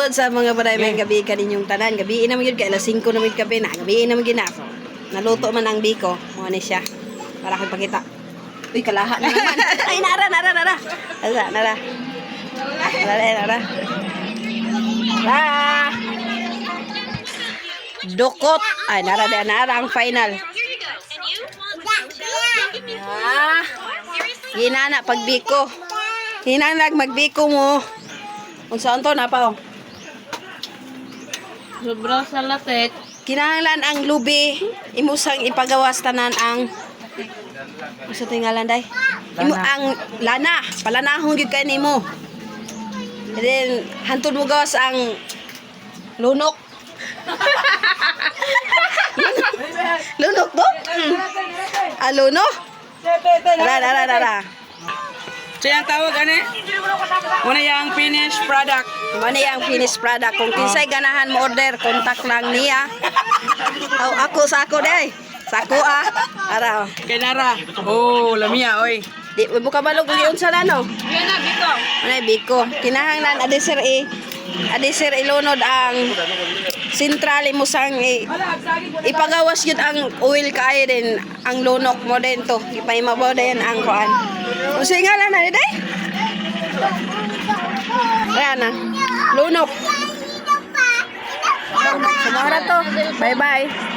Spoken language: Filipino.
good sa mga baday may gabi kaninyong tanan. Gabi na magyud kay alas 5 na magyud kape na. Gabi na magyud na ako. Naluto man ang biko. Mo ni siya. Para ko ipakita. Uy, kalaha na naman. Ay, nara. Nara. Dukot. Ay, nara ang final. Ginana pagbiko. Hinanag magbiko mo. Kung saan to na pa. Sobra sa latet. Kinahanglan ang lubi. Imusang ipagawas tanan ang sa tingalan day. Imo ang lana. Palanahon gyud kay nimo. And then hantod mo gawas ang lunok. Lunok to? Aluno? Dara. So yung tawag muna yung finished product. Muna yung finished product. Kung kinsay ganahan mo order, contact lang niya. Ako day. Sako Araw. Kay Nara. Oh, lamia, oy. Di mo kabalog kung yun sa lano. Yan na, biko. Manay biko. Kinahanglan adisir ilunod ang sentral mo sang ipagawas yun ang oil kay din ang lunok mo din to. Ipaimabaw din ang kuan. Kung singalan na day. Ayan na. Lunok. Sumara to. Bye-bye.